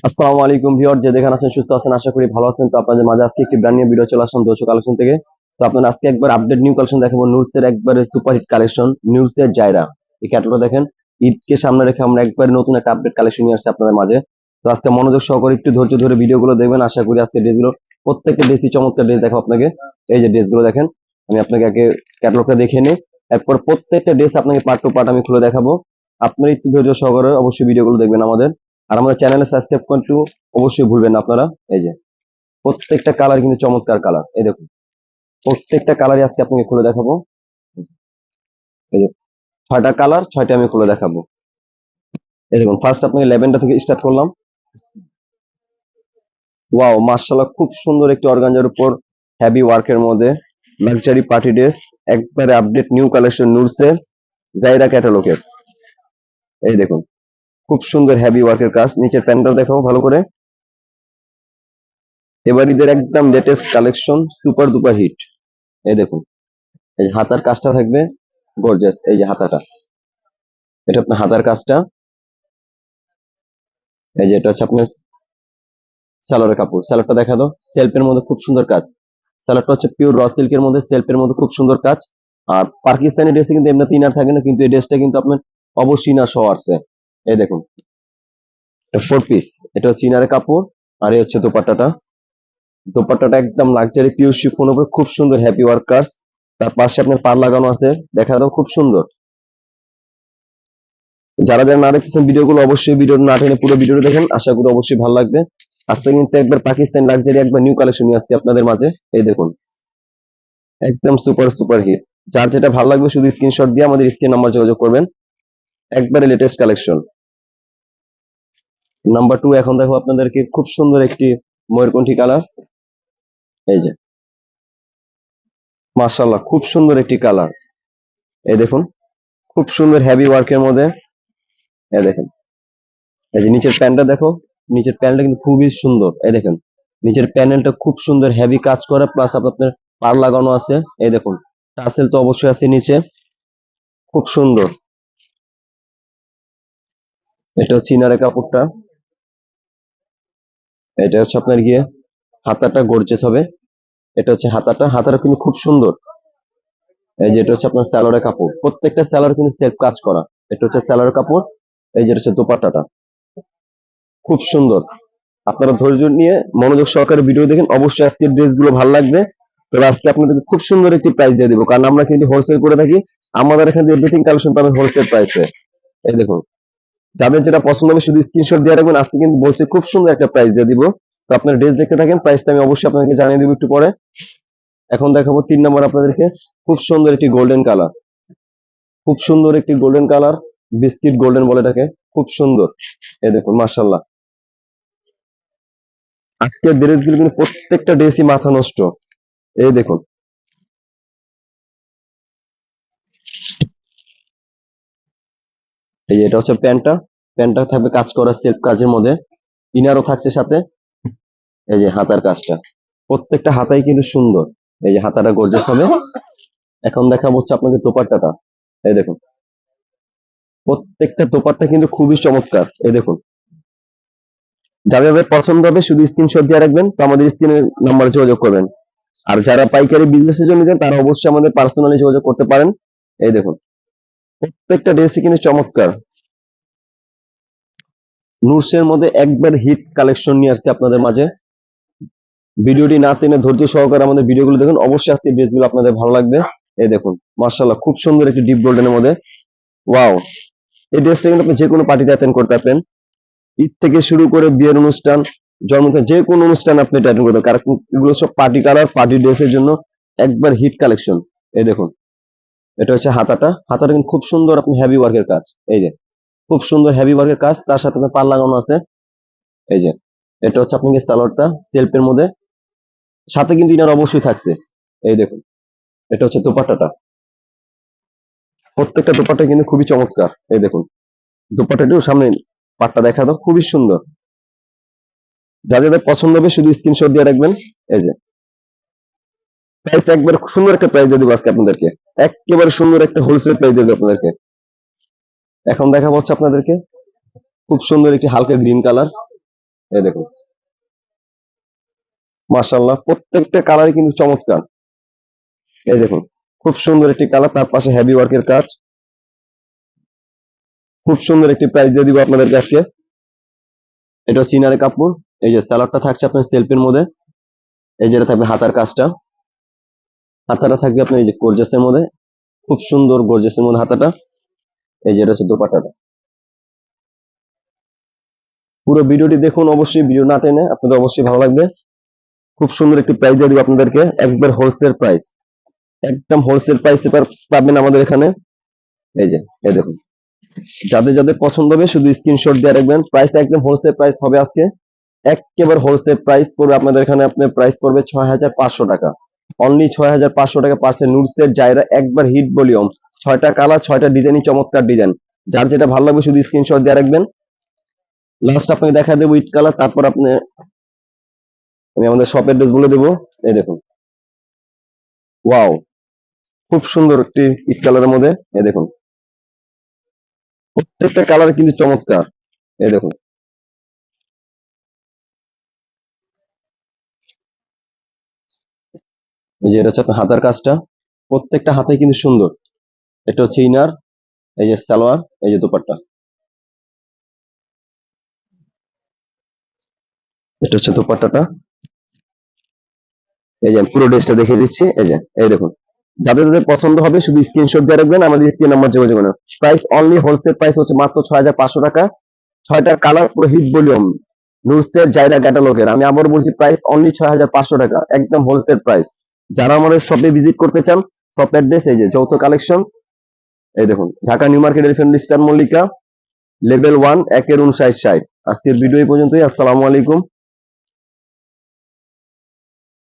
আসসালামু আলাইকুম ভিউয়ার, যে যেখানে আছেন সুস্থ আছেন, আশা করি ভালো আছেন। তো আপনাদের মাঝে আজকে একটি ব্র্যান্ড নিউ ভিডিও চলে আসলাম দোচো কালেকশন থেকে। তো আপনারা আজকে একবার আপডেট নিউ কালেকশন দেখাবো, নুডসের একবারে সুপার হিট কালেকশন, নুডসের জায়রা। এই ক্যাটালগটা দেখেন, ঈদকে সামনে রেখে আমরা একবারে নতুন একটা আপডেট কালেকশন নিয়ে আসছি আপনাদের মাঝে। তো আজকে মনোযোগ সহকারে একটু ধৈর্য ধরে ভিডিওগুলো দেখবেন। আশা করি আজকে ড্রেসগুলো প্রত্যেকটা ড্রেসই চমৎকার ড্রেস দেখাবো আপনাকে। এই যে ড্রেসগুলো দেখেন, আমি আপনাকে আগে ক্যাটালগটা দেখে নিই, এরপর প্রত্যেকটা ড্রেস আপনাকে পার্ট টু পার্ট আমি খুলে দেখাবো। আপনারা একটু ধৈর্য সহকারে অবশ্যই ভিডিওগুলো দেখবেন আমাদের। আর আমাদের চ্যানেলে সাবস্ক্রাইব করতে অবশ্যই ভুলবেন না আপনারা। এই যে প্রত্যেকটা কালার কিন্তু চমৎকার কালার, এই দেখুন প্রত্যেকটা কালারই আজকে আপনাকে খুলে দেখাবো। এই যে 6টা কালার, 6টা আমি খুলে দেখাবো। এই দেখুন, ফার্স্ট আপনাকে ল্যাভেন্ডার থেকে স্টার্ট করলাম। ওয়াও, মাশাআল্লাহ, খুব সুন্দর একটি অর্গানজার উপর হেভি ওয়ার্কের মধ্যে লাক্সারি পার্টি ড্রেস, একবারে আপডেট নিউ কালেকশন নুডসের জাইরা ক্যাটালগের। এই দেখুন, খুব সুন্দর হেভি ওয়ার্কের কাজ। নিচের প্যান্টটা দেখাও ভালো করে। এবার ঈদের একদম latest collection, super duper hit. এই দেখুন, এই যে হাতার কাজটা থাকবে গর্জিয়াস। এই যে হাতাটা, এটা আপনার হাতার কাজটা। এই যে এটা হচ্ছে আপনার সালোয়ারের কাপড়। সালোয়ারটা দেখা দাও, সেলফের মধ্যে খুব সুন্দর কাজ। সালোয়ারটা হচ্ছে পিওর র সিল্কের মধ্যে, সেলফের মধ্যে খুব সুন্দর কাজ। আর পাকিস্তানি ড্রেসে কিন্তু এমনি ইনার থাকে না, কিন্তু এই ড্রেসটা কিন্তু আপনার অবশ্যই ইনার সহ আসছে। এই দেখুন, এটা 4 পিস। এটা হচ্ছে ইনারের কাপড়, আর এই হচ্ছে দোপাট্টাটা। দোপাট্টাটা একদম লাক্সারি পিওর শিফন উপর খুব সুন্দর হ্যাপি ওয়ার্ক কাজ। তার পাশে আপনার পার লাগানো আছে, দেখা দাও খুব সুন্দর। যারা যারা না দেখতেছেন ভিডিওগুলো, অবশ্যই ভিডিও না টেনে পুরো ভিডিওটা দেখেন, আশা করি অবশ্যই ভালো লাগবে। আজকে কিন্তু একবার পাকিস্তান লাক্সারি একবার নিউ কালেকশন নিয়ে আসছি আপনাদের মাঝে। এই দেখুন, একদম সুপার সুপার হিট। যার যেটা ভালো লাগবে শুধু স্ক্রিনশট দিয়ে আমাদের স্ক্রিন নাম্বার যোগাযোগ করবেন। একবারে লেটেস্ট কালেকশন। নাম্বার 2 এখন দেখো আপনাদেরকে খুব সুন্দর একটি ময়ূরকণ্ঠী কালার। এই যে মাশাআল্লাহ, খুব সুন্দর একটি কালার। এই দেখুন, খুব সুন্দর হেভি ওয়ার্কের মধ্যে। এই দেখেন, এই যে নিচের প্যান্টটা দেখো, নিচের প্যানেলটা কিন্তু খুবই সুন্দর। এই দেখেন, নিচের প্যানেলটা খুব সুন্দর হেভি কাজ করা, প্লাস আপনার পার লাগানো আছে। এই দেখুন, টাসেল তো অবশ্যই আছে নিচে, খুব সুন্দর। এটা হচ্ছে ইনারের কাপড়টা। এটা হচ্ছে আপনার গিয়ে হাতাটা গর্জেস হবে। এটা হচ্ছে হাতাটা, হাতাটা কিন্তু খুব সুন্দর। এই যে এটা হচ্ছে আপনার স্যালোয়ারের কাপড়, প্রত্যেকটা স্যালোয়ার কিন্তু সেলফ কাজ করা। এটা হচ্ছে স্যালোয়ারের কাপড়। এই যে এটা হচ্ছে দোপাট্টাটা, খুব সুন্দর। আপনারা ধৈর্য নিয়ে মনোযোগ সহকারে ভিডিও দেখেন, অবশ্যই আজকের ড্রেসগুলো ভালো লাগবে। তবে আজকে আপনাদেরকে খুব সুন্দর একটি প্রাইস দিয়ে দিব, কারণ আমরা কিন্তু হোলসেল করে থাকি। আমাদের এখানে এভরিথিং কালেকশন পাবেন হোলসেল প্রাইসে। এই দেখুন, যাদের যেটা পছন্দ হবে শুধু স্ক্রিনশট দিয়ে রাখবেন। আজকে কিন্তু বলছে খুব সুন্দর একটা প্রাইস দিয়ে দিব। তো আপনার ড্রেস দেখতে থাকেন, প্রাইসটা আমি অবশ্যই আপনাদেরকে জানিয়ে দিব একটু পরে। এখন দেখাবো 3 নম্বর আপনাদেরকে, খুব সুন্দর একটি গোল্ডেন কালার। খুব সুন্দর একটি গোল্ডেন কালার, বিস্কিট গোল্ডেন বলে এটাকে, খুব সুন্দর। এই দেখুন মাশাআল্লাহ, আজকের ড্রেসগুলো কিন্তু প্রত্যেকটা ড্রেসই মাথা নষ্ট। এই দেখুন, এই যে এটা হচ্ছে প্যান্টটা। প্যান্টটা থাকবে কাজ করা সেলফ কাজের মধ্যে, ইনারও থাকছে সাথে। এই যে হাতার কাজটা, প্রত্যেকটা হাতাই কিন্তু সুন্দর। এই যে হাতাটা গর্জিয়াস হবে। এখন দেখাবো হচ্ছে আপনাকে দোপাট্টাটা। এই দেখুন, প্রত্যেকটা দোপাট্টা কিন্তু খুবই চমৎকার। এই দেখুন, যাদের যাদের পছন্দ হবে শুধু স্ক্রিনশট দিয়ে রাখবেন, তো আমাদের স্ক্রিনের নাম্বারে যোগাযোগ করবেন। আর যারা পাইকারি বিজনেসের জন্য নিতেন, তারা অবশ্যই আমাদের পার্সোনালি যোগাযোগ করতে পারেন। এই দেখুন, প্রত্যেকটা ড্রেসই কিন্তু চমৎকার। নুডসের মধ্যে একবার হিট কালেকশন নিয়ে আসছে আপনাদের মাঝে। ভিডিওটি না টেনে ধৈর্য সহকারে আমাদের ভিডিওগুলো দেখুন, অবশ্যই আজকে ড্রেসগুলো আপনাদের ভালো লাগবে। এই দেখুন মাশাআল্লাহ, খুব সুন্দর একটি ডিপ গোল্ডেনের মধ্যে। ওয়াও, এই ড্রেসটা কিন্তু আপনি যে কোনো পার্টিতে অ্যাটেন্ড করতে পারবেন। ঈদ থেকে শুরু করে বিয়ের অনুষ্ঠান, জন্মদিন, যে কোনো অনুষ্ঠান আপনি এটা অ্যাটেন্ড করতে পারেন, কারণ এগুলো সব পার্টি কালার, পার্টি ড্রেসের জন্য একবার হিট কালেকশন। এই দেখুন, এটা হচ্ছে হাতাটা। হাতাটা কিন্তু খুব সুন্দর, আপনি হেভি ওয়ার্কের কাজ। এই যে খুব সুন্দর হেভি ওয়ার্কের কাজ, তার সাথে আপনার পার লাগানো আছে। এই যে এটা হচ্ছে আপনাকে সালোয়ারটা সেলফের মধ্যে, সাথে কিন্তু ইনার অবশ্যই থাকছে। এই দেখুন, এটা হচ্ছে দোপাট্টাটা। প্রত্যেকটা দোপাট্টা কিন্তু খুবই চমৎকার। এই দেখুন, দোপাট্টাটিও সামনে পাটটা দেখা দাও, খুবই সুন্দর। যাদের যাদের পছন্দ হবে শুধু স্ক্রিনশট দিয়ে রাখবেন। এই যে প্রাইস একবার সুন্দর একটা প্রাইস দিয়ে দেবো আজকে আপনাদেরকে, একেবারে সুন্দর একটা হোলসেল প্রাইস দিয়ে দেবো আপনাদেরকে। এখন দেখা হচ্ছে আপনাদেরকে খুব সুন্দর একটি হালকা গ্রিন কালার। এই দেখুন, মাশাআল্লাহ প্রত্যেকটা কালারই কিন্তু চমৎকার। এই দেখুন, খুব সুন্দর একটি কালার, তার পাশে হেভি ওয়ার্কের কাজ। খুব সুন্দর একটি প্রাইস দিয়ে দিব আপনাদের কাছে। এটা চিনার কাপড়। এই যে সালোয়ারটা থাকছে আপনার সেলফের মধ্যে। এই যেটা থাকবে হাতার কাজটা। হাতাটা থাকবে আপনার এই যে গর্জিয়াসের মধ্যে, খুব সুন্দর গর্জিয়াসের মধ্যে হাতাটা। এই যে এটা হচ্ছে দোপাট্টাটা। পুরো ভিডিওটি দেখুন, অবশ্যই ভিডিও না টেনে, আপনাদের অবশ্যই ভালো লাগবে। খুব সুন্দর একটি প্রাইস দিয়ে দিব আপনাদেরকে, একবার হোলসেল প্রাইস, একদম হোলসেল প্রাইসে পাবেন আমাদের এখানে। এই যে, এই দেখুন, যাদের যাদের পছন্দ হবে শুধু স্ক্রিনশট দিয়ে রাখবেন। প্রাইস একদম হোলসেল প্রাইস হবে আজকে, একেবারে হোলসেল প্রাইস পড়বে আপনাদের এখানে। আপনার প্রাইস পড়বে 6,500 টাকা, অনলি 6,500 টাকা পাচ্ছে নুডসের জায়রা, একবার হিট ভলিউম, 6টা কালার, 6টা ডিজাইনই চমৎকার ডিজাইন। যার যেটা ভালো লাগবে শুধু স্ক্রিনশট দিয়ে রাখবেন। লাস্ট আপনাকে দেখা দেবো উইট কালার, তারপর আমি আমাদের শপের ড্রেস বলে দেবো। এই দেখুন, ওয়াও, খুব সুন্দর একটি ইট কালারের মধ্যে। এই দেখুন, প্রত্যেকটা কালার কিন্তু চমৎকার। এই দেখুন, এই যে এটা হচ্ছে আপনার হাতার কাজটা, প্রত্যেকটা হাতে কিন্তু সুন্দর। এটা হচ্ছে ইনার, এই যে সালোয়ার, এই যে দোপাট্টা। এটা হচ্ছে দোপাট্টাটা। এই যে আমি পুরো ড্রেসটা দেখিয়ে দিচ্ছি। এই যে, এই দেখুন, যাদের যাদের পছন্দ হবে শুধু স্ক্রিনশট দিয়ে রাখবেন, আমাদের স্ক্রিন নাম্বার যোগাযোগ করুন। প্রাইস অনলি হোলসেল প্রাইস হচ্ছে মাত্র 6,500 টাকা, 6টা কালার, পুরো হিট ভলিউম, নুডসের জাইরা ক্যাটালগের। আমি আবার বলছি, প্রাইস অনলি 6,500 টাকা, একদম হোলসেল প্রাইস। যারা আমাদের শপে ভিজিট করতে চান, শপ অ্যাড্রেস এই যে যৌথ কালেকশন। এই দেখুন, Dhaka new market elephant star Mallika, level 1, 1-59-60। আজকের ভিডিও এই পর্যন্তই। আসসালামু আলাইকুম।